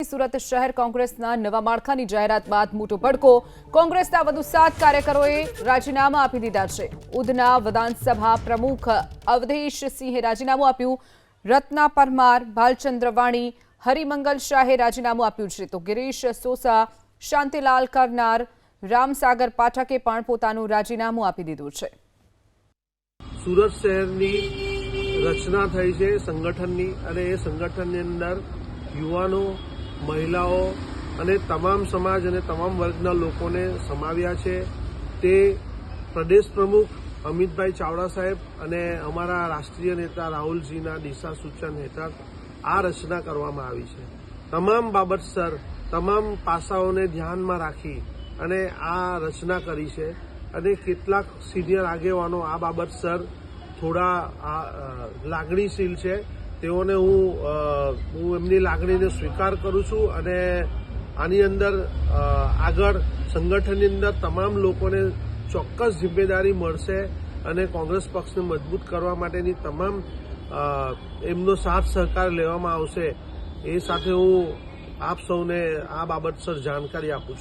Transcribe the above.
સુરત શહેર કોંગ્રેસના નવા માળખાની જાહેરાત બાદ મોટો ભડકો। કોંગ્રેસના વધુ 7 કાર્યકરોએ રાજીનામા આપી દીધા છે। ઉધના વિધાનસભા પ્રમુખ અવધેશ સિંહે રાજીનામું આપ્યું। રત્ના પરમાર, ભાલચંદ્ર વાણી, હરિમંગલ શાહે રાજીનામું આપ્યું છે, તો ગિરીશ સોસા, શાંતિલાલ કરનાર, રામસાગર પાઠકે પણ પોતાનું રાજીનામું આપી દીધું છે। સુરત શહેરની રચના થઈ છે સંગઠનની, અને એ સંગઠનની અંદર યુવાનો, મહિલાઓ અને તમામ સમાજ અને તમામ વર્ગના લોકોને સમાવ્યા છે। તે પ્રદેશ પ્રમુખ અમિતભાઈ ચાવડા સાહેબ અને અમારા રાષ્ટ્રીય નેતા રાહુલજીના દિશા સૂચન હેઠળ આ રચના કરવામાં આવી છે। તમામ બાબતસર તમામ પાસાઓને ધ્યાનમાં રાખી અને આ રચના કરી છે, અને કેટલાક સિનિયર આગેવાનો આ બાબતસર થોડા લાગણીશીલ છે। તેઓને હું એમની લાગણીને સ્વીકાર કરું છું, અને આની અંદર આગળ સંગઠનની અંદર તમામ લોકોને ચોક્કસ જિમ્મેદારી મળશે, અને કોંગ્રેસ પક્ષને મજબૂત કરવા માટેની તમામ એમનો સાથ સહકાર લેવામાં આવશે। એ સાથે હું આપ સૌને આ બાબતસર જાણકારી આપું છું।